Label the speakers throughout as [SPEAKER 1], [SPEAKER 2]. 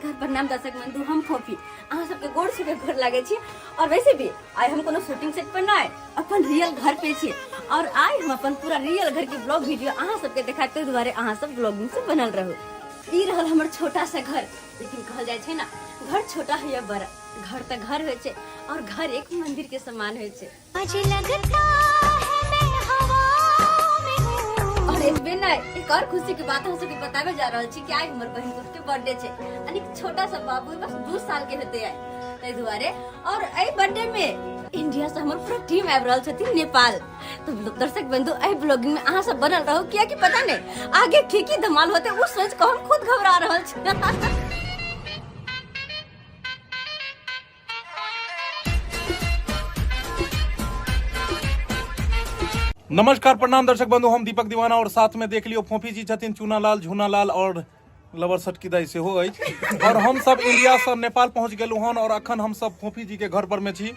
[SPEAKER 1] नमस्कार प्रणाम दर्शक बंधु, हम फोफी अहाँ सबके गोड़ छुके गोड़ लागे छी। और वैसे भी आई हम कोनो शूटिंग सेट पर ना अपन रियल घर पे छी और आई हम अपन पूरा रियल घर के ब्लॉग वीडियो अहाँ सबके देखाते दुआरे अहाँ सब ब्लॉगिंग से बनल रहो। ई रहल हमर छोटा सा घर, लेकिन कहल जाय छै ना घर छोटा है या बड़ा, घर त घर होय छै और घर एक मंदिर के समान होय छै। और एक और खुशी की बात हम सबके बतावे जा रहल छी कि आज हमर बहन के बर्थडे छै। यानी छोटा सा बाबू बस 2 साल के होते है तै दुआरे। और ए बर्थडे में इंडिया से हमर पूरा टीम आबि रहल छथिन नेपाल। तो दर्शक बंधु ए ब्लॉगिंग में अहाँ सब बनल रहो, किया कि पता नहीं आगे की धमाल होते वो सोच को हम खुद घबरा रहल छी।
[SPEAKER 2] नमस्कार प्रणाम दर्शक बंधु, हम दीपक दीवाना और साथ में देख लियो फोफी जी छथिन चूनालाल झूनालाल और लवर सटकीदाई से हो अछि। और हम सब इंडिया से नेपाल पहुंच गेलु हन और अखन हम सब फोफी जी के घर पर में छी।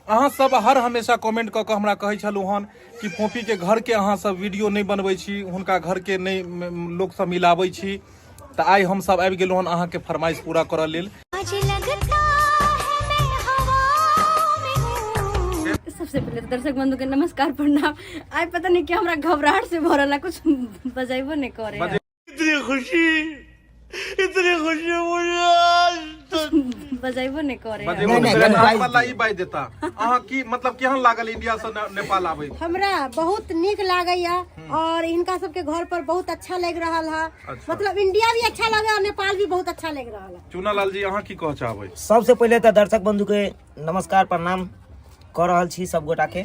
[SPEAKER 2] अहाँ सब हर हमेशा कमेंट क के हमरा कहै छलु हन कि फोफी के घर के अहाँ सब वीडियो नहीं बनबै छी, हुनका घर के नहीं लोग सब मिलाबै छी। त आइ हम सब आबि गेलु हन अहाँ के फरमाइश पूरा करऽ लेल।
[SPEAKER 1] सबसे पहले तो दर्शक बंधु के नमस्कार प्रणाम। आज पता नहीं क्या हमरा घबराहट से भरल है, कुछ बजाइबो नहीं करे।
[SPEAKER 2] इतनी खुशी
[SPEAKER 1] बजाइबो नहीं करे।
[SPEAKER 2] नहीं बाई देता अहाँ की मतलब केहन लागल इंडिया से नेपाल आबै?
[SPEAKER 3] हमरा बहुत नीक लागैया और इनका सबके घर पर बहुत अच्छा लग रहा है।
[SPEAKER 2] अच्छा।
[SPEAKER 3] मतलब इंडिया भी अच्छा लगे और नेपाल भी बहुत अच्छा लग रहा है।
[SPEAKER 2] चूनालाल जी अहाँ की कह चाहबै?
[SPEAKER 4] सबसे पहले तो दर्शक बंधु के नमस्कार प्रणाम कर रहल छी सब गोटा के।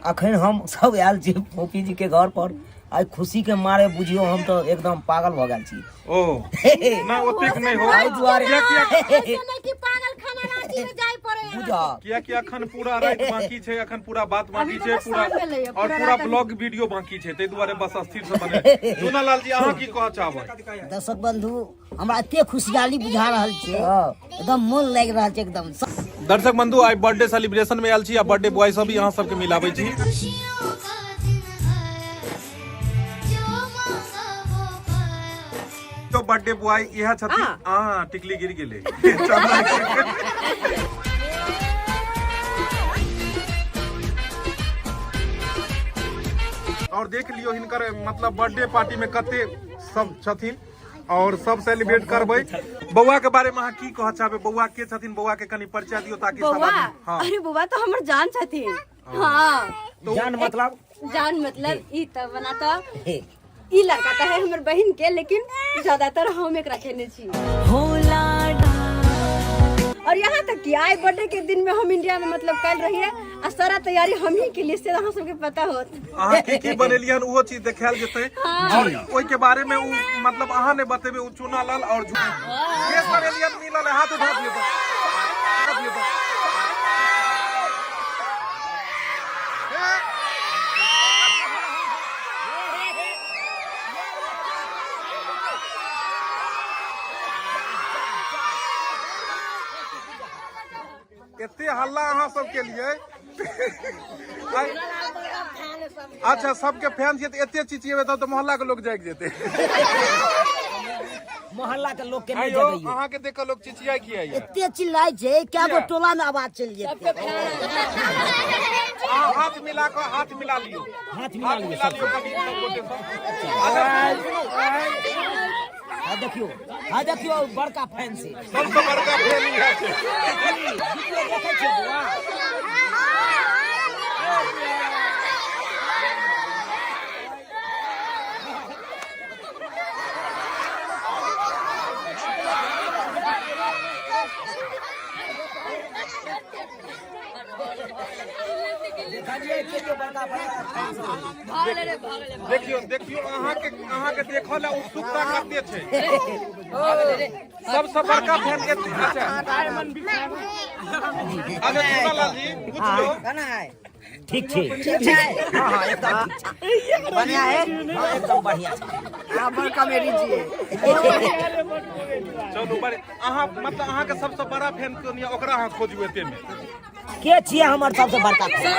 [SPEAKER 4] अखन हम सब आयल छी फोफी जी के घर पर। आज खुशी के मारे बुझियो हम तो एकदम पागल भ गेल छी।
[SPEAKER 2] ओ ना ओतेक नहीं हो
[SPEAKER 4] आई दुआरे
[SPEAKER 3] नहीं कि पागल खाना रांची में जाय पड़े।
[SPEAKER 4] बुझा
[SPEAKER 2] किया कि अखन पूरा रात बाकी छै, अखन पूरा बात बाकी छै, पूरा और पूरा ब्लॉग वीडियो बाकी छै, तै दुआरे बस अस्थिर से बने। चूनालाल जी अहाँ की कह चाहबै?
[SPEAKER 5] दर्शक बंधु हमरा एते खुशहाली बुझा रहल छै, एकदम मन लागि रहल छै एकदम।
[SPEAKER 2] दर्शक बंधु आई बर्थडे सेलिब्रेशन में आयल छी आ बर्थडे बॉय सब भी अहाँ सबके मिलाबै छी। तो बर्थडे बॉय यह छथिन। हां टिकली गिर गेले। और देख लियो हिनकर मतलब बर्थडे पार्टी में कते सब छथिन और सब सेलिब्रेट करबै। बौआ के बारे में अहाँ की कह चाहबै? बौआ के छथिन, बौआ के कनी परिचय दियो ताकि सब आदमी। हां
[SPEAKER 1] अरे बौआ तो हमर जान छथिन। हां
[SPEAKER 4] जान मतलब
[SPEAKER 1] ई त बनाता ई लड़का तो है हमर बहन के, लेकिन ज्यादातर हम एक रखेने छी। और यहाँ तक कि आए बर्थडे के दिन में हम इंडिया में मतलब कल रही है और सारा तैयारी हम ही के लिए से अहाँ सबके पता होत।
[SPEAKER 2] अहाँ की बनेलियन वो चीज देखाल जेतै और ओइ के बारे में उ मतलब अहाँ ने बतेबे। उ चूनालाल और के बनेलियन मिलल हाथ उठा दियो तो। एते हल्ला अहाँ सब के लिए। अच्छा सबके फैन छियै, एते चिचिएबे तब तो मोहल्ला के लोग जाग जेते।
[SPEAKER 5] मोहल्ला के लोग के नहीं
[SPEAKER 2] आइयो
[SPEAKER 5] जगइयो।
[SPEAKER 2] अहाँ के देख के लोग चिचिया किया है?
[SPEAKER 5] एते चिल्लाय छै, क्या गो टोला में आवाज चल जेते।
[SPEAKER 2] हाथ मिला लियो,
[SPEAKER 5] हाथ मिला लियो
[SPEAKER 2] कभी सब गोटे सब।
[SPEAKER 5] हाँ देखियो बड़का फैन से
[SPEAKER 2] सबसे बड़का फैन इहे छै।
[SPEAKER 5] देखे छै बुआ।
[SPEAKER 2] देखियो अहाँ के देखल है उत्सुकता कते छै। सबसे बड़का फैन एते। अच्छा चूनालाल जी पूछियो
[SPEAKER 5] गाना है
[SPEAKER 4] ठीक छै।
[SPEAKER 5] हां हां एकदम बढ़िया है, एकदम बढ़िया छै। हां बड़का मेरी जी।
[SPEAKER 2] चलू बड़े अहाँ मतलब अहाँ के सबसे बड़ा फैन कोन है ओकरा अहाँ खोजू एते में।
[SPEAKER 5] के छियै हमर सबसे बड़का फैन?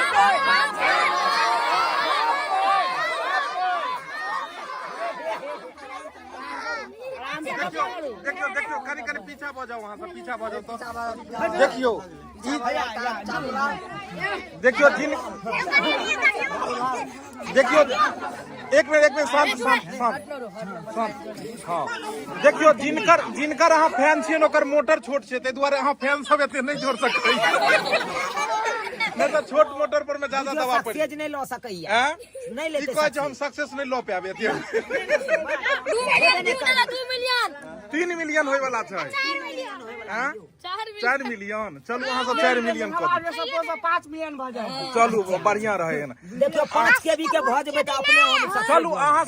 [SPEAKER 2] देखियो देखियो देखियो कनी कनी पीछा भ जाओ, वहां से पीछा भ जाओ तो देखियो देखियो देखियो एक मिनट शांत हाँ देखियो जिनकर अहाँ फैन छियन ओकर मोटर छोट छै, ताहि दुआरे अहाँ फैन सब एते नहीं जोड़ सकते नहीं तो छोट मोटर पर में ज्यादा दबाव पड़े
[SPEAKER 4] सक्सेस नहीं लो सकैया, नहीं लेते
[SPEAKER 2] कहै हम सक्सेस नहीं लो पाबे 3 मिलियन होय वाला छै, 4 मिलियन चलू अहाँ सब 4 मिलियन कर
[SPEAKER 5] 5 मिलियन भ जाए,
[SPEAKER 2] चलू बढ़िया रहे न।
[SPEAKER 4] देखियो 5 के भी के भ जेबे त अपने हम
[SPEAKER 2] चलू अहाँ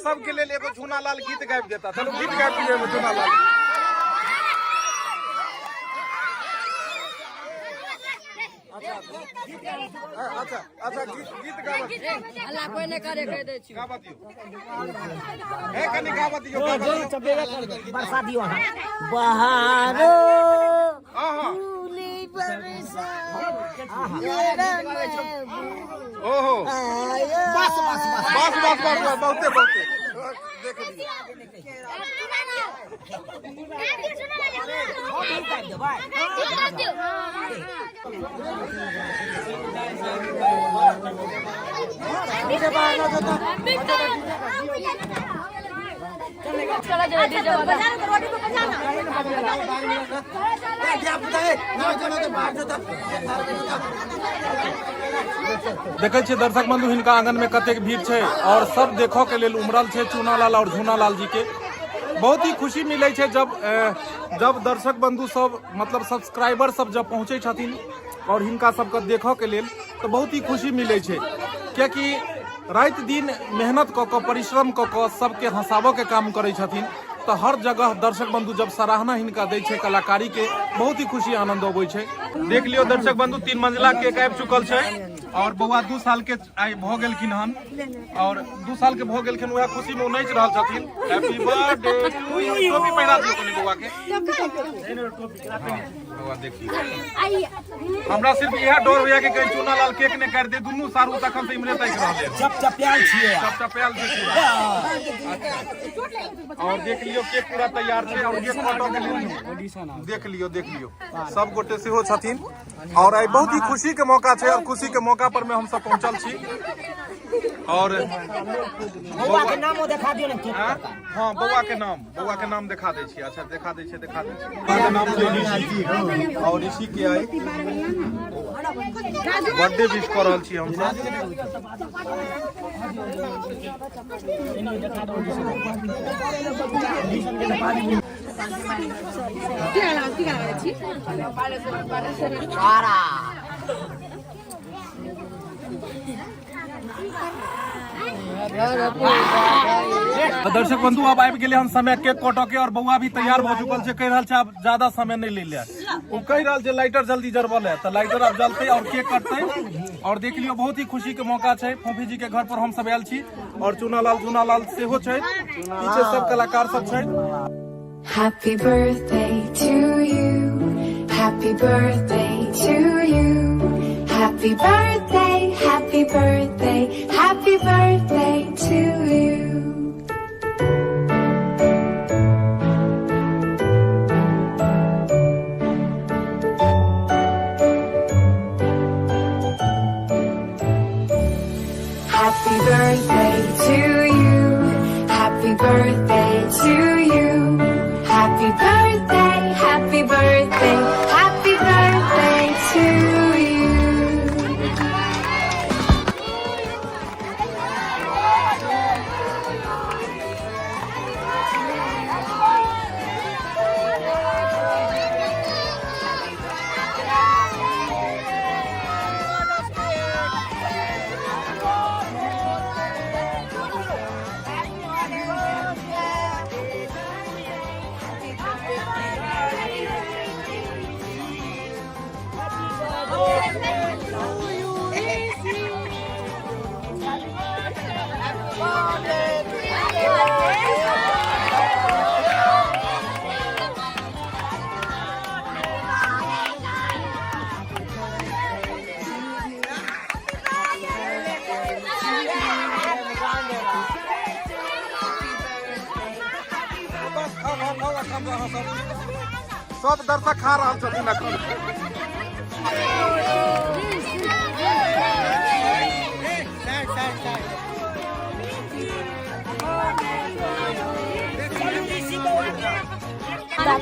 [SPEAKER 2] सबके लेल एगो झूना लाल गीत गाबि देता, चलू गीत गाबि दियौ एगो झूना लाल। अच्छा गीत गाबत
[SPEAKER 1] अल्लाह कोई ने करे कह दे छी
[SPEAKER 2] गाबत दियौ ए कनी गाबत दियौ
[SPEAKER 4] बरसा दियो अहाँ बहारो फूली बरसा
[SPEAKER 2] ओहो बस बहुते देख देखे छियै दर्शक बंधु हिनका आंगन में कतेक भीड़ छै और सब देखो के लेल उमरल छै चूना लाल और झूना लाल जी के। बहुत ही खुशी मिले छै जब दर्शक बंधु सब मतलब सब्सक्राइबर सब जब पहुंचे छथिन और हिनका सबके देखो के लेल तो बहुत ही खुशी मिले छै, कियाकि रात दिन मेहनत क के परिश्रम क के सबके हंसाबो के काम करे छथिन, तो हर जगह दर्शक बंधु जब सराहना हिनका दै छै कलाकारी के बहुत ही खुशी आनंद अबै छै। देख लियो दर्शक बंधु 3 मंजिला केक आबि चुकल छै और बौआ 2 साल के आइ भ गेलखिन हन और 2 साल के भ गेलखिन, वह खुशी में नाच रहल छथिन। हैप्पी बर्थडे टू यू, टोपी पहिरा दियो कनी बौआ के। बौआ देखिए हमरा सिर्फ यह डर होया कि कहीं चूना लाल केक ने काट दे, दुनू सारू तखन से इमरे तक रहले
[SPEAKER 4] चपचप्याल छियै
[SPEAKER 2] चपचप्याल छै पूरा। और देख लियो केक पूरा तैयार छै और ये फोटो के लिए देख लियो सब गोटे सेहो छथिन और आई बहुत ही खुशी के मौका छै और खुशी के मौका पर में हम सब पहुंचल छी। और
[SPEAKER 4] बौआ के नाम देखा दियो ने।
[SPEAKER 2] हाँ बौआ के नाम देखा दै छी। अच्छा देखा दै छी बौआ के नाम छै ऋषि और ऋषि के आई बर्थडे विश कर रहल छी हम दर्शक बंधु अब आबि गेले हम समय केक कटो के और बौआ भी तैयार भ चुकल छै, कह रहल छै अब ज्यादा समय नहीं ले लिया, वो कह रहल छै लाइटर जल्दी जरबल है तो लाइटर अब जलते और केक कटते। और देख लियो बहुत ही खुशी के मौका छै, फूफी जी के घर पर हम सब आयल छी और चूना लाल सेहो छै, पीछे सब कलाकार सब छै।
[SPEAKER 6] Happy birthday to you, happy birthday to you, happy birthday, happy birthday, happy birthday to you. Happy birthday to you, happy birthday to you, happy birthday, happy birthday, happy birthday to you.
[SPEAKER 2] सब दर्शक खा रहा छथिन अखन।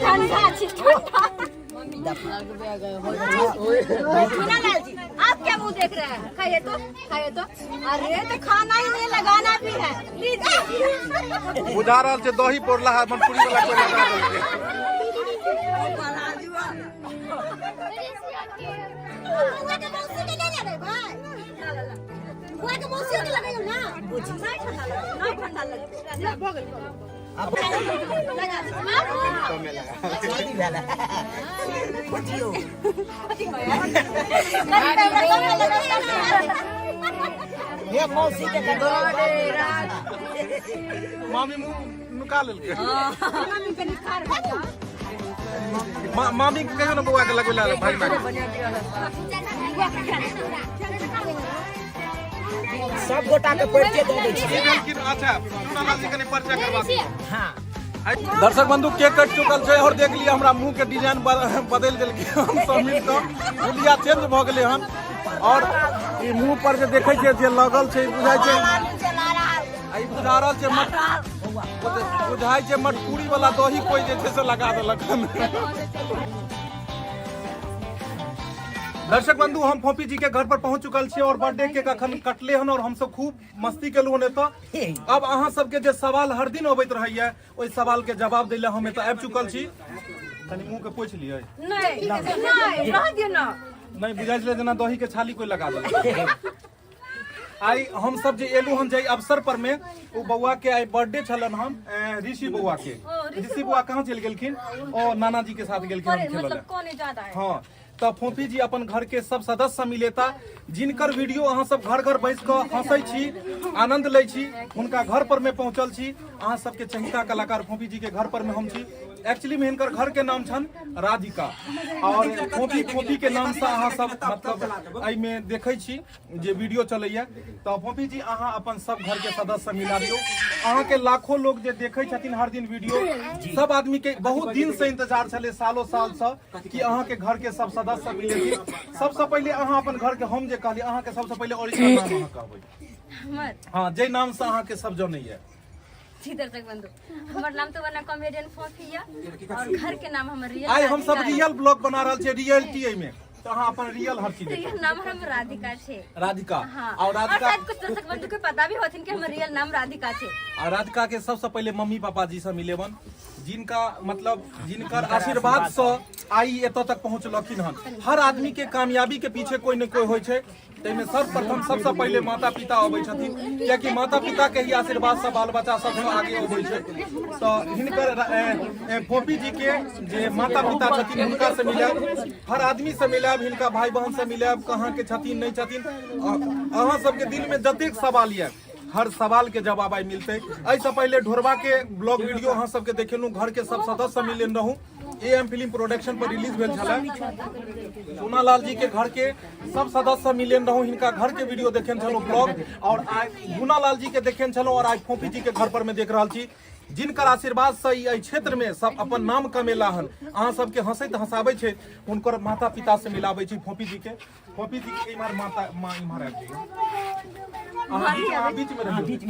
[SPEAKER 1] ठंडा छी ठंडा। झूनालाल जी आप क्या मुंह देख रहे हैं? खाइए तो अरे तो खाना ही नहीं लगाना भी है, लीजिए।
[SPEAKER 2] बुझा रहा छे दही पोरला है मनपुरी वाला कोई लगा देलकै।
[SPEAKER 3] बुआ के मौसी के ले ले भाई, बुआ के मौसी के लगाइयो ना,
[SPEAKER 1] नहीं ठंडा लगे हो गई लगा दे
[SPEAKER 4] ये मौसी के
[SPEAKER 2] मामी मुंह नुका लेलकै। मामी के कहियो ना बौआ के लगेला भाई माँ
[SPEAKER 4] सब गोटा के परिचय दे दै छी।
[SPEAKER 2] लेकिन अच्छा झूनालाल जी कने परिचय करवा दियौ।
[SPEAKER 4] हाँ
[SPEAKER 2] दर्शक बंधु केक कट चुकल है और देख लिया हमरा मुंह के डिजाइन बदल दिलकै। हम सब मिलकर हुलिया चेंज भ गेलै हन और ई मुंह पर जे देखै छियै जे लगल छै बुझाइ छै आई बुझा रहल छै बुझाइ छै मटकुरी वाला दही कोई जे छै से लगा देलक हन। दर्शक बंधु हम फोफी जी के घर पर पहुंच चुकल छी और बर्थडे केक अखन कटले हन और हम सब खूब मस्ती केलु हन एतऽ। अब अहाँ सबके जे सवाल हर दिन अबैत रहैया ओइ सवाल के जवाब दै ले हम एतऽ आबि चुकल छी। कनी मुंह के पोछि लियै।
[SPEAKER 1] नहीं रह दियो ना।
[SPEAKER 2] नहीं बुझाइ छलै जेना दही के छाली कोई लगा देलक। आई हम सब जे एलु हन जे अवसर पर में ओ बौआ के आई बर्थडे छलन हम ऋषि बौआ के। ऋषि बौआ कहाँ चलि गेलखिन? ओ नाना जी के साथ गेलखिन हम खेलऽ
[SPEAKER 1] मतलब कौन ज्यादा है?
[SPEAKER 2] हाँ तो फोफी जी अपन घर के सब सदस्य मिलेता जिनकर वीडियो अहाँ सब घर घर बैस कर हंसै छी आनंद लै छी उनका घर पर में पहुंचल छी। अहाँ सबके चहिता कलाकार फोफी जी के घर पर में हम छी। एक्चुअली में हिनकर घर के नाम छन राधिका और फोफी के नाम से अहाँ सब मतलब एहि में देखै छी जे वीडियो चलैया। तो फोफी जी अहाँ अपन सब घर के सदस्य मिला दियौ। अहाँ के लाखों लोग जे देखै छथिन हर दिन वीडियो सब आदमी के बहुत दिन से इंतजार छले सालों साल से कि अहाँ के घर के सब सदस्य मिले। सबसे पहले अहाँ अपन घर के हम जे कहली अहाँ के सबसे पहले ओरिजिनल नाम अहाँ कहबै।
[SPEAKER 1] हमर
[SPEAKER 2] हाँ जे नाम से अहाँ के सब जनैया।
[SPEAKER 1] जी दर्शक बंधु हमर नाम तो बना कॉमेडियन फोफी है और घर के नाम हमर रियल।
[SPEAKER 2] आई हम सब रियल ब्लॉग बना रहल छियै रियलिटी एहि में तो अहाँ अपन रियल हर चीज
[SPEAKER 1] रियल नाम हम राधिका छे।
[SPEAKER 2] राधिका
[SPEAKER 1] हाँ।
[SPEAKER 2] और राधिका
[SPEAKER 1] शायद कुछ दर्शक बंधु के पता भी होथिन कि हमर रियल नाम राधिका छे।
[SPEAKER 2] और राधिका के सबसे पहले मम्मी पापा जी से मिलेवन जिनका मतलब जिनकर आशीर्वाद से आई एतऽ तक पहुँचलखिन हन। हर आदमी के कामयाबी के पीछे कोई न कोई होय छै तैमे सर्वप्रथम सबसे पहले माता पिता अबै छथिन कियाकि माता पिता के ही आशीर्वाद से बाल बच्चा सब आगे अबै छै। तो हिनकर फोफी जी के जे माता पिता छथिन हुनका से मिलब हर आदमी से मिलब हिनका भाई बहन से मिलब कहाँ के छथिन नहीं छथिन अहाँ सबके दिल में जतेक सवाल ये हर सवाल के जवाब आई मिलते। ऐसे पहले ढोरवा के ब्लॉग वीडियो अहाँ सबके देखेलू घर के सब सदस्य मिलन रहू AM फिल्म प्रोडक्शन पर रिलीज भेल छला। झूनालाल जी के घर के सब सदस्य मिलन रहू हिनका घर के वीडियो देखेन छलो ब्लॉग और आज झूनालाल जी के देखेन छलो और आज फोफी जी के घर पर में देख रहल छी जिनकर आशीर्वाद से ई क्षेत्र में सब अपन नाम कमेला हन। अहाँ सबके हंसैत हंसाबै छै हुनकर माता पिता से मिलाबै छी फोफी जी के इमहर माता माँ इमहर आबि जाइए अहाँ बीच में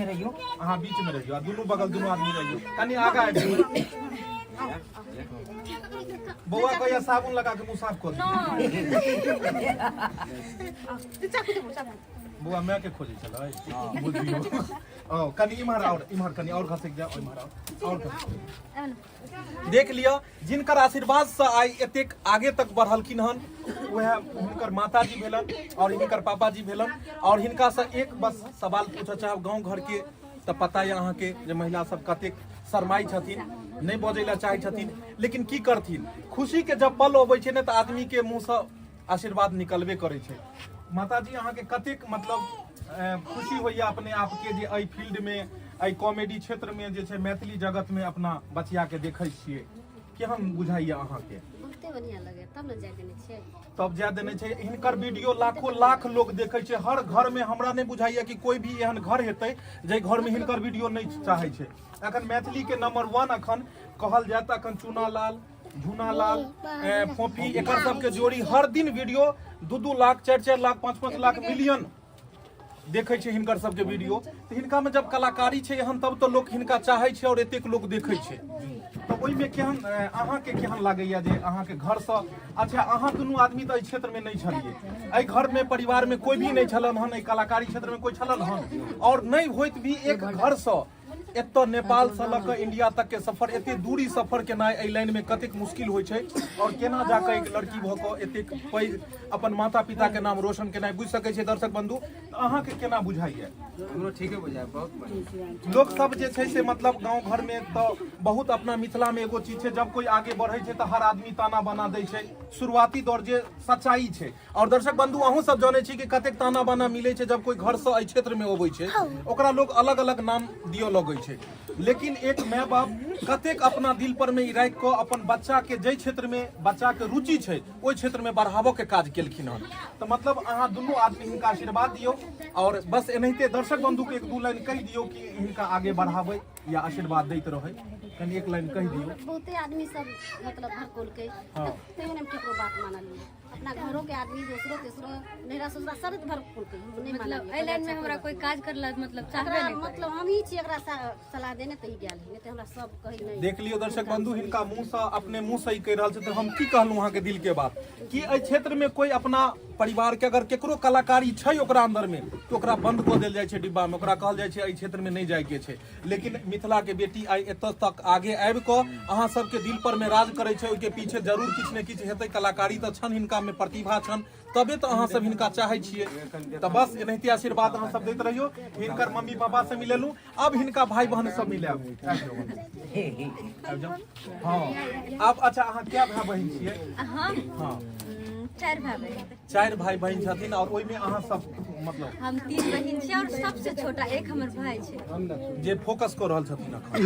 [SPEAKER 2] रहियो अहाँ बीच में रहियो दुनू बगल दुनू आदमी रहियो कनी आगा आबि जाइए। बौआ को या साबुन लगा के मुंह साफ कर दियो। बौआ मैं के खोजे चलै बुझियो ओ कनी इमहर कनी और घसक जा इमहर और देख लियो जिनकर आशीर्वाद से आई एतेक आगे तक बढ़लखिन हन वह हुनकर माता जी भेलन और हिनकर पापा जी भेलन और हिनका से एक बस सवाल पूछे चाहब गांव घर के तो पता है अहाँ के जे महिला सब कतेक शर्माई छथिन नहीं बजै ला चाहे छथिन लेकिन की करथिन खुशी के जब पल अबै छै ने तो आदमी के मुंह से आशीर्वाद निकलबे करे छै। माता जी अहाँ के कतेक मतलब खुशी होइया अपने आप के जे एहि फील्ड में एहि कॉमेडी क्षेत्र में जे छै मैथिली जगत में अपना बचिया के देखै छियै केहन बुझाइया अहाँ के?
[SPEAKER 3] बहुते बढ़िया लगे तब न जाय देने छियै।
[SPEAKER 2] तब जाय देने छै। हिनकर वीडियो लाखों लाख लोग देखे छै। हर घर में हमरा नहीं बुझाइया कि कोई भी एहन घर हेतै जे घर में हिनकर वीडियो नहीं चाहे छै। अखन मैथिली के नंबर 1 अखन कहल जाय त अखन चूनालाल, झूनालाल, फोफी एकर सबके जोड़ी हर दिन वीडियो 2-2 लाख, 4-4 लाख, 5-5 लाख मिलियन देखे छै हिनकर सबके वीडियो। तो हिनका में जब कलाकारी छै एहन तब तो लोग हिनका चाहे छै और एतेक लोग देखे छै। तो ओहि में केहन अहाँ के केहन लागैया जे अहाँ के घर से अच्छा अहाँ दुनू आदमी तो एहि क्षेत्र में नहीं छलिए, एहि घर में परिवार में कोई भी नहीं छलन हन, एहि कलाकारी क्षेत्र में कोई छलन हन और नहीं होइत भी एक घर से एतऽ नेपाल से लऽ कऽ इंडिया तक के सफर एते दूरी सफर केनाइ एहि लाइन में कतेक मुश्किल होइ छै और केना जाके एक लड़की भऽ कऽ एतेक पैघ अपन माता पिता के नाम रोशन केनाइ बुझि सकै छै दर्शक बंधु। अहाँ के केना बुझाइया?
[SPEAKER 5] हमरो ठीके बुझाय, बहुत बढ़िया।
[SPEAKER 2] लोग सब जे छै से मतलब गांव घर में तो बहुत अपना मिथिला में एगो चीज छै, जब कोई आगे बढ़े छै तो हर आदमी ताना बाना दै छै, शुरुआती दौर जे सच्चाई छै। और दर्शक बंधु अहूँ सब जाने छी कि कतेक ताना बाना मिले छै जब कोई घर से एहि क्षेत्र में अबै छै, ओकरा लोग अलग अलग नाम दियो लगै छै। लेकिन एक माय बाप कतेक अपना दिल पर में राखि कऽ अपन बच्चा के जे क्षेत्र में बच्चा के रुचि छै ओहि क्षेत्र में बढ़ाबो के काज केलखिन हन। तो मतलब अहाँ दुनू आदमी हिनका आशीर्वाद दियो और बस एनाहिते दर्शक बंधु के 1-2 लाइन कहि दियो कि हिनका आगे बढ़ाबै या आशीर्वाद दैत रहे। कनी एक लाइन कहि दियो।
[SPEAKER 3] बहुते आदमी सब मतलब भड़कोल के तेहन हम केकरो बात मानलिए, अपना घरों के आदमी दूसरो तेसरो नैरा ससुरा सब भड़कोल के हम नहीं
[SPEAKER 1] मतलब
[SPEAKER 3] मानलिए।
[SPEAKER 1] एहि लाइन में हमरा कोई काज करला मतलब चाहबे
[SPEAKER 3] एकरा
[SPEAKER 1] नहीं करे।
[SPEAKER 3] मतलब हम ही छी एकरा सलाह देने तही गेल है, नहीं तो हमरा सब कही नहीं।
[SPEAKER 2] देख लियो दर्शक बंधु हिनका मुंह से अपने मुंह से ही कह रहल छै। तो हम की कहलूं अहाँ के दिल के बात कि एहि क्षेत्र में कोई अपना परिवार के अगर केकरो कलाकारी छै ओकरा अंदर में तो ओकरा बंद कऽ देल जाइ छै डिब्बा में, ओकरा कहल जाइ छै एहि क्षेत्र में नहीं जाय के छै। लेकिन मिथिला के बेटी आई एतऽ तक आगे आबि कऽ अहाँ सबके दिल पर में राज करे छै, ओहिके पीछे जरूर किछु ने किछु हेतै। कलाकारी तऽ छन हिनका में, प्रतिभा छन, तबे तो अहाँ सब हिनका चाहे छियै। तो बस एनाहिते आशीर्वाद अहाँ सब दैत रहियो। हिनकर मम्मी पापा से मिलेलू, अब हिनका भाई बहन सब मिलाब। हाँ अब अच्छा अहाँ क्या भाई बहन छियै? हाँ
[SPEAKER 1] 4 भाई बहन।
[SPEAKER 2] 4 भाई बहन छथिन और ओहि में अहाँ सब मतलब
[SPEAKER 1] हम 3 बहन छी और सबसे छोटा एक हमर भाई छै
[SPEAKER 2] जे फोकस कर रहल छथिन अखन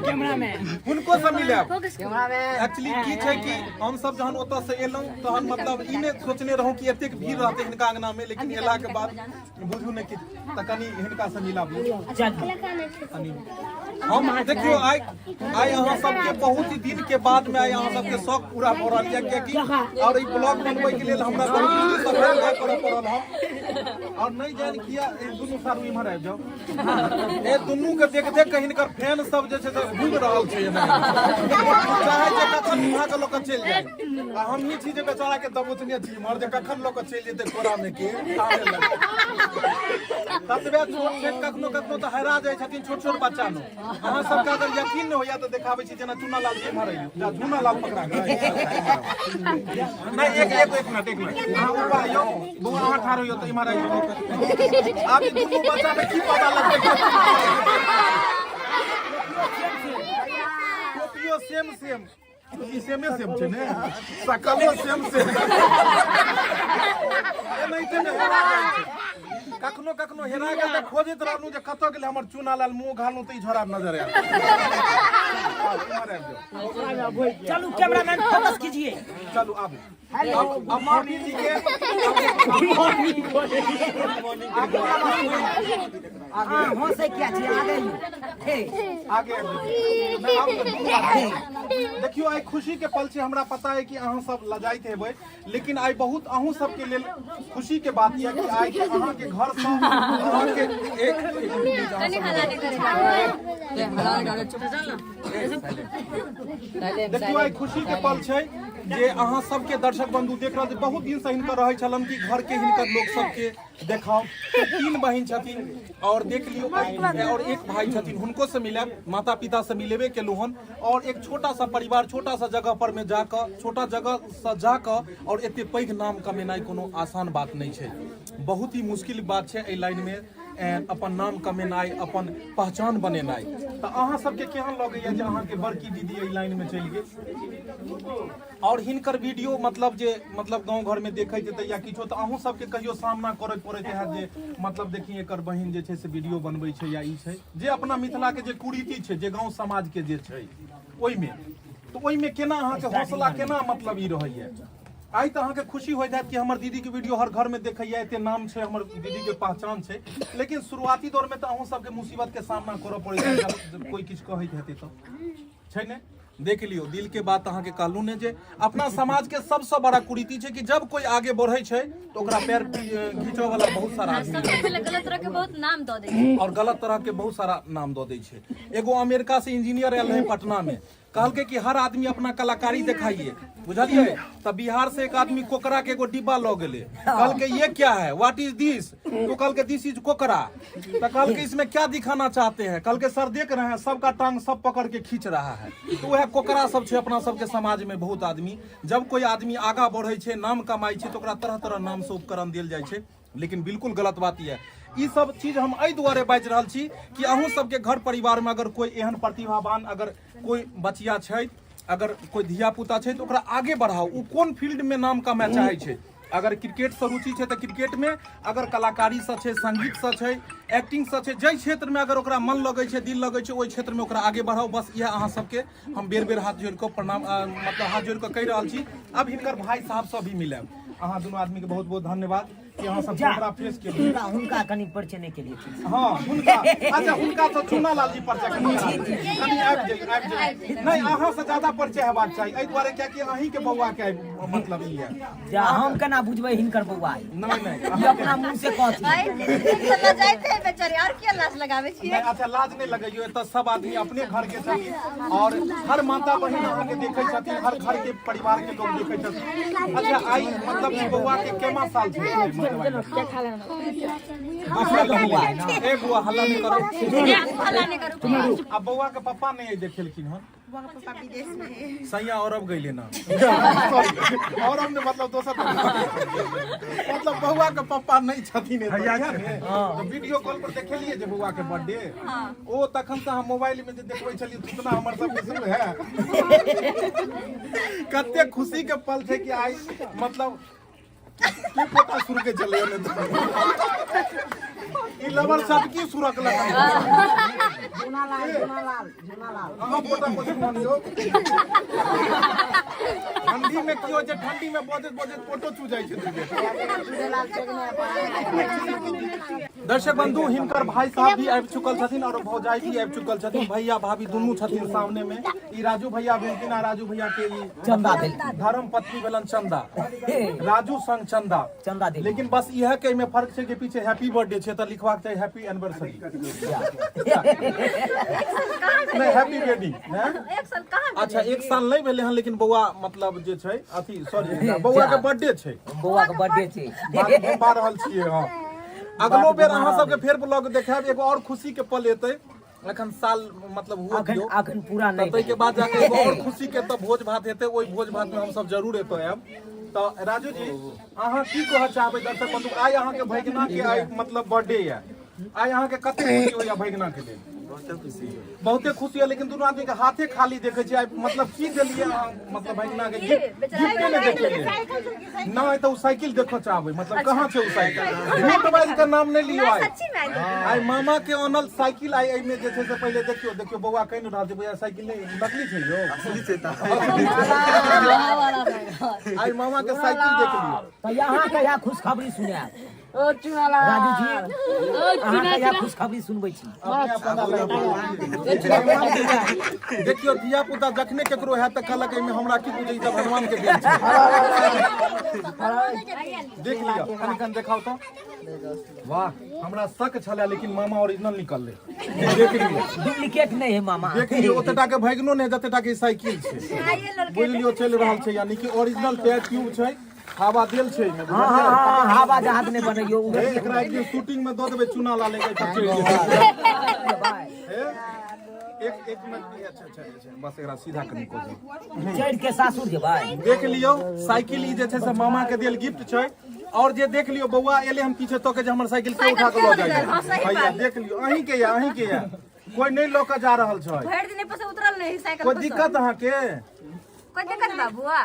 [SPEAKER 5] कैमरा में
[SPEAKER 2] हुनको से मिलाब।
[SPEAKER 5] कैमरा में
[SPEAKER 2] एक्चुअली की छै कि हम सब जहन ओतऽ से एलहुं तहन मतलब ई नहि सोचने रहौं कि एतेक भीड़ रहतै हिनका अंगना में, लेकिन एला के बाद बुझू ने कि त कनी हिनका से मिलाबू। हम देखियो आइ अहाँ सबके बहुत ही दिन के बाद में आइ अहाँ सबके शौक पूरा भऽ रहल यऽ, कियाकि और ई ब्लॉग बनबै के लेल हमरा बहुत सफर करऽ पड़ल हम और नहीं जान किया दुनू सारू इम्हर आबि जाओ। ए दुनू के देख देख के हिनकर फैन सब जे छै से घूम रहल छै एना चाहे जे कखन इहाँ के लोक चलि जाय आ हम ही छी जे बेचारा के दबोचने छी मर जे कखन लोक चलि जेतै कोरा में के ततबे छोट छोट कखनो कखनो तो हरा जाय छथिन छोट छोट बच्चा नो। अहाँ सबके अगर यकीन नहीं होया तो देखाबै छी जेना चूनालाल के इम्हर आइयो जा चूनालाल पकड़ा नहीं एक मिनट अहाँ ऊपर आइयो बुआ अहाँ ठाड़ होइयो तो इम्हर आइयो। आप ई दुनू बच्चा में की पता लगतै टोपियो सेम सेम ई सेमे सेम छै ने सकलो सेम सेम एनाहिते ने हेरा जाइ छै। कखनो कखनो हेरा गेल तऽ खोजैत रहलहुँ जे कतऽ गेलै हमर चूनालाल मुँह घालू तऽ ई झोरा नजर आयल।
[SPEAKER 4] चलू कैमरामैन फोकस कीजिए।
[SPEAKER 2] चलू आबू अब मौनी जी के
[SPEAKER 4] हो से क्या छी आगे
[SPEAKER 2] देखियो आई खुशी के पल छै। हमरा पता है कि अहाँ सब लजाइत हेबै, लेकिन आई बहुत अहूँ सबके लेल खुशी के बात यऽ कि आई अहाँ के घर से अहाँ के देखियो आई खुशी के पल छै जे अहाँ सबके दर्शक बंधु देख रहल छै। बहुत दिन से हिनकर रहै छलन कि घर के हिनकर लोग सबके देखाओ। 3 बहन छथिन और देख लियो और एक भाई छथिन, हुनको से मिलब, माता पिता से मिलेबे केलू हन और एक छोटा सा परिवार छोटा सा जगह पर में जाकर छोटा जगह से जाकर और एते पैघ नाम कमेनाइ कोनो आसान बात नहीं छै, बहुत ही मुश्किल बात छै एहि लाइन में अपन नाम कमेनाइ अपन पहचान बनेनाइ। तो अहाँ सबके केहन लगैया जे अहाँ के बड़की दीदी एहि लाइन में चलि गेल और हिनकर वीडियो मतलब जे मतलब गांव घर में देखैत हेतै या किछो तो अहूँ सबके कहियो सामना करऽ पड़ैत हैत जे मतलब देखी एकर बहिन जे छै से वीडियो बनबै छै या ई छै जे अपना मिथिला के जे कुरीति छै जे गांव समाज के जे छै ओहि में तो ओहि में केना अहाँ के हौसला केना मतलब ई रहैया। आई तो अहाँ के खुशी होइत है कि हमर दीदी के वीडियो हर घर में देखैया, एते नाम छै, हमर दीदी के पहचान छै, लेकिन शुरुआती दौर में तो अहूँ सबके मुसीबत के सामना करऽ पड़ै छै जब कोई किछु कहैत हेतै तो छै ने। देख लियो दिल के बात अहाँ के कहलू ने जे अपना समाज के सबसे बड़ा कुरीति छै कि जब कोई आगे बढ़ै छै तो ओकरा पैर घींचो वाला बहुत सारा आदमी
[SPEAKER 1] गलत तरह के बहुत नाम दऽ दै
[SPEAKER 2] और गलत तरह के बहुत सारा नाम दऽ दै छै। एगो अमेरिका से इंजीनियर आयल है पटना में, कहलके कि हर आदमी अपना कलाकारी दिखाइए, बुझलिए। तब बिहार से एक आदमी कोकरा के एगो डिब्बा लऽ गेले, कहलके ये क्या है, व्हाट इज दिस, तो कहलके दिस इज कोकरा। तो कहलके इसमें क्या दिखाना चाहते हैं, कहलके सर देख रहे हैं सबका टांग सब पकड़ के खींच रहा है। तो वह कोकरा सब छै अपना सबके समाज में बहुत आदमी। जब कोई आदमी आगा बढ़ै छै, नाम कमाई छै, तो ओकरा तरह तरह नाम से उपकरण देल जाइ छै, लेकिन बिल्कुल गलत बात यह ई सब चीज हम एहि दुआरे बाजि रहल छी कि अहूँ सबके घर परिवार में अगर कोई एहन प्रतिभावान अगर कोई बचिया छै, अगर कोई धिया पुता छै, तो ओकरा आगे बढ़ाओ। ओ कोन फील्ड में नाम कमाए चाहे छै, अगर क्रिकेट से रुचि छै तो क्रिकेट में, अगर कलाकारी से छै, संगीत से छै, एक्टिंग से छै, जै क्षेत्र में अगर ओकरा मन लगे छै, दिल लगे छै, ओहि क्षेत्र में ओकरा आगे बढ़ाओ। बस यह अहाँ सबके हम बेर बेर हाथ जोड़ के प्रणाम मतलब हाथ जोड़ के कहि रहल छी। अब हिनकर भाई साहब से भी मिलब। अहाँ दोनों आदमी के बहुत बहुत धन्यवाद कि अहाँ सब कैमरा फेस के लिए।
[SPEAKER 4] हुनका कनी परिचय नहीं के लिए
[SPEAKER 2] हाँ हुनका, अच्छा हुनका तो चुना लाल जी परिचय कनी आबि जाइए। नहीं अहाँ से ज्यादा परिचय हेबाक चाहिए, एहि दुआरे क्या कि अहीं के बौआ के मतलब ई है।
[SPEAKER 4] हम केना बुझबै हिनकर बौआ
[SPEAKER 2] नहीं
[SPEAKER 4] अपना मुंह से कहती
[SPEAKER 1] बेचारी और क्या लाज लगावे छी।
[SPEAKER 2] अच्छा लाज नहीं लगइयो, एतऽ सब आदमी अपने घर के छथिन और हर माता बहन अहाँ के देखे छथिन, हर घर के परिवार के लोग देखे छथिन। अच्छा आई मतलब ई बौआ के केमा साल छै? ए बुआ हल्ला नहीं करो। अब बौआ के पापा नहीं देखेलखिन हन, सैया और अब गईले ना और हमने मतलब दोसर मतलब बौआ के पापा नहीं छथिन तो वीडियो कॉल पर देखलिए जे बौआ के बर्थडे ओ तखन से हम मोबाइल में जे देखबै छलिए कितना हमर सब के शुरू है कते खुशी के पल छै कि आई मतलब के पता शुरू के चले ई लवर सबकी सुरक लगा हां फोटो मानियो ठंडी में क्यों जे ठंडी में बजत फोटो चू जाय छै। दर्शक बंधु हिनकर भाई साहब भी आबि चुकल छथिन और भौजाई भी आबि चुकल छथिन, भैया भाभी दुनू छथिन सामने में। ई राजू भैया भेलखिन, राजू भैया के ई
[SPEAKER 4] चंदा
[SPEAKER 2] धर्म पत्नी भेलन चंदा, राजू संग चंदा
[SPEAKER 4] दे।
[SPEAKER 2] लेकिन बस यह के में फर्क छै कि पीछे हैप्पी बर्थडे छै त लिखबाक चाही हैप्पी एनिवर्सरी नहीं हैप्पी वेडिंग है। अच्छा एक साल नहीं भेले हन, लेकिन बौआ मतलब जे छै अथी सॉरी बौआ के बर्थडे छै,
[SPEAKER 4] बौआ के बर्थडे छै
[SPEAKER 2] बात बा रहल छियै। हां अगलो बेर अहाँ सबके फेर ब्लॉग देखाब, एगो और खुशी के पल एतै। अखन साल मतलब हुआ दियो
[SPEAKER 4] अखन पूरा नहीं,
[SPEAKER 2] तै के बाद जाके एगो और खुशी के त भोज भात हेतै, ओइ भोज भात में हम सब जरूर एतै आब। तो राजू जी अहाँ की कह चाहबै दर्शक बंधु, आई अहाँ के भैगना के आई मतलब बर्थडे है, आई अहाँ के कते खुशी होइया भैगना के लेल? बहुते खुशी है, लेकिन दोनों आदमी के हाथे खाली देखे छी। मतलब की देलिए मतलब भैगना के गिफ्ट में देखे ना तो साइकिल देखो चाहबै, मतलब कहाँ छै उ साइकिल? झूठ बाज के नाम नहीं लियो। आई मामा के ओनल साइकिल आई एमे जे छै से पहले देखियो बौआ कहि न रहल छै, भैया साइकिल नहीं नकली छै यो, असली छै त आई मामा के साइकिल देख लियो।
[SPEAKER 4] तो यहाँ के यहाँ खुशखबरी सुनाए राजू जी, अहाँ के यहाँ खुशखबरी सुनबै छी।
[SPEAKER 2] देखियो धिया पुता जखने केकरो है त कहलक एमे हमरा की बुझै त भगवान के देन छै। देख लियो कनिकन देखाओ तो, वाह हमरा शक छले लेकिन मामा ओरिजिनल निकलले। देख लियो
[SPEAKER 4] डुप्लीकेट नहीं है मामा,
[SPEAKER 2] देख लियो ओतेटा के भैगनो ने जतेटा के साइकिल छै बुझ लियो चल रहल छै, यानी कि ओरिजिनल टायर ट्यूब छै, हवा देल छै एमे।
[SPEAKER 4] हां हवा जहाज ने बनैयो
[SPEAKER 2] एकरा एक शूटिंग में द देबै चुना ला लेके त चल एक मिनट। अच्छा बस एकरा सीधा कनी को
[SPEAKER 4] चढ़ के सासुर जेबै।
[SPEAKER 2] देख लियो साइकिल ई जे छै से मामा के देल गिफ्ट छै, और जे देख लियो बौआ एले हम पीछे तो के जे हमर साइकिल के उठा के ल जाइए भैया देख लियो अहीं के या कोई नहीं लोक जा रहल छै,
[SPEAKER 1] भर दिन पर से उतरल नहीं साइकिल
[SPEAKER 2] कोई दिक्कत अहाँ के?
[SPEAKER 1] कोई दिक्कत बाबूआ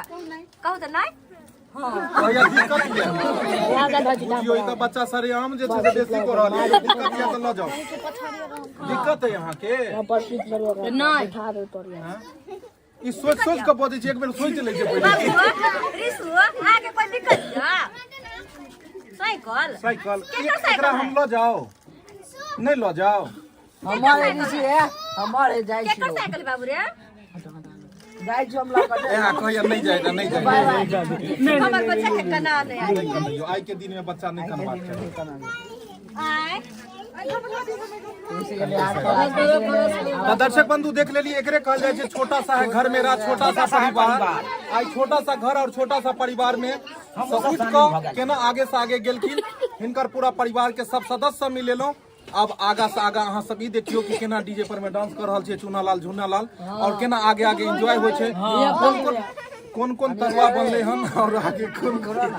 [SPEAKER 1] कहू त नहीं
[SPEAKER 2] भैया दिक्कत है बुझियो ई त बच्चा सरेआम जे छै से बेसी को रहल है, दिक्कत या त ल जाओ। दिक्कत है यहाँ के ई सोच के बजे छै, एक बेर सोच लै छै पहिले।
[SPEAKER 1] रिसु आगे कोई दिक्कत है? साइकिल
[SPEAKER 2] साइकिल एकरा हम ल जाओ, नहीं ल जाओ।
[SPEAKER 5] हमारे ऋषि है, हमारे जाय
[SPEAKER 1] केकर साइकिल बाबू रे?
[SPEAKER 5] जाय हम लग
[SPEAKER 2] यहाँ कहिया नहीं जाएगा, नहीं जाएगा।
[SPEAKER 1] हमर बच्चा के कना नहीं आई।
[SPEAKER 2] आज के दिन में बच्चा नहीं कनवा
[SPEAKER 1] आय
[SPEAKER 2] तो दर्शक बंधु देख लेली, एकरे कहल जाय छै छोटा सा है घर मेरा छोटा सा परिवार। आई छोटा सा घर और छोटा सा परिवार में सकुच को केना आगे से आगे गेलखिन, हिनकर पूरा परिवार के सब सदस्य मिलेलो। अब आगा से आगा अहाँ सब ई देखियो कि केना डीजे पर में डांस कर रहल छै चूनालाल झूनालाल, और केना आगे आगे एंजॉय होय छै। कौन तरुआ बनले हन और आगे कौन खान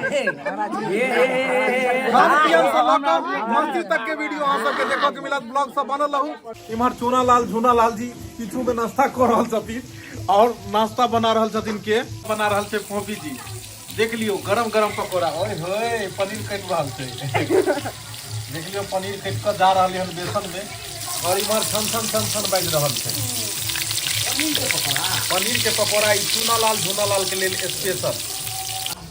[SPEAKER 2] पियन से लेकर मस्ती तक के वीडियो अहाँ सबके देखो के मिलत। ब्लॉग सब बनल रहू। इमहर चूनालाल झूनालाल जी किछु में नाश्ता कर रहल छथिन, और नाश्ता बना रहल छथिन के बना रहल छै फोफी जी। देख लियो गरम गरम पकोड़ा, ओए होए पनीर कट रहल छै। देख लियो पनीर कट के जा रहल हन बेसन में, और इमहर छन छन छन छन बाज रहल छै पनीर के पकौड़ा। ई चूनालाल झूनालाल के लेल स्पेशल।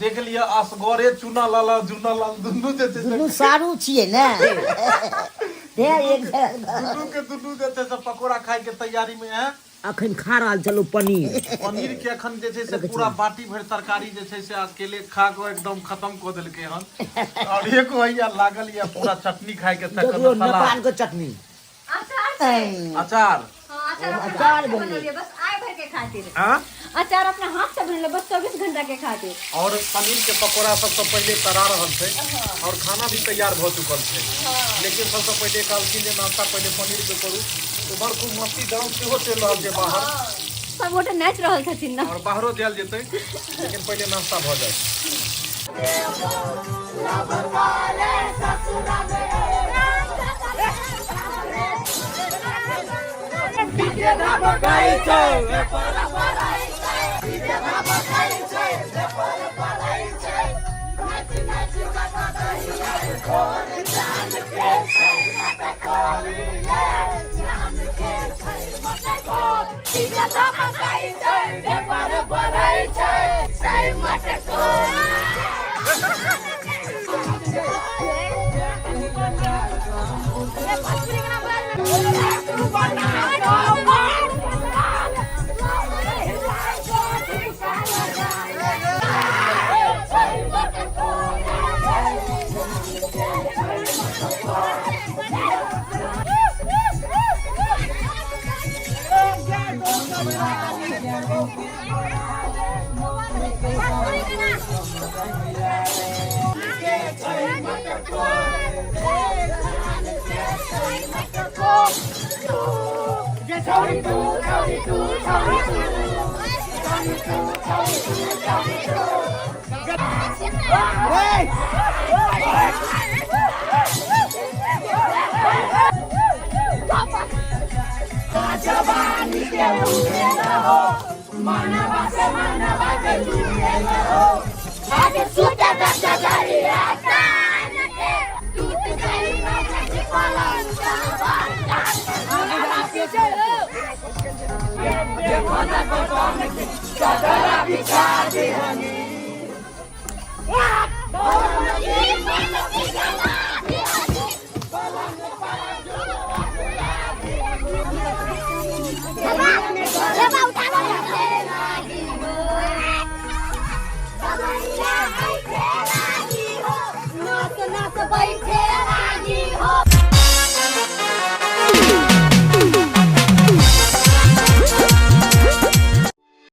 [SPEAKER 2] देख लिया असगरे चूनालाल झूनालाल दुनू जे छै
[SPEAKER 5] दुनू सारू छियै ने। ते एक
[SPEAKER 2] दुनू जे छै से पकौड़ा खाय के तैयारी में है।
[SPEAKER 5] अखन खा रहल चलो
[SPEAKER 2] पनीर के अखन जे छै से पूरा बाटी भर तरकारी जे छै से अकेले खा के एकदम खत्म क देलकै हन। और एक भैया लागल या पूरा चटनी खाय के तक
[SPEAKER 5] नेपाल के चटनी
[SPEAKER 2] अचार
[SPEAKER 1] अचार बनलिए बस आए भर के खातिर।
[SPEAKER 2] हां
[SPEAKER 1] अचार अपना हाथ से बनले बस 24 घंटा के खातिर।
[SPEAKER 2] और पनीर के पकौड़ा सबसे पहले तरा रहल छै, और खाना भी तैयार भ चुकल छै। लेकिन सबसे पहले कहलखिन जे नाश्ता पहले पनीर के करू, तो बड़ खूब मस्ती डांस सेहो चलि रहल छै बाहर।
[SPEAKER 1] सब गोटे नाच रहल छथिन ना,
[SPEAKER 2] और बाहरो जायल जेतै, लेकिन पहले नाश्ता भ जाय।
[SPEAKER 6] Chadara bicha de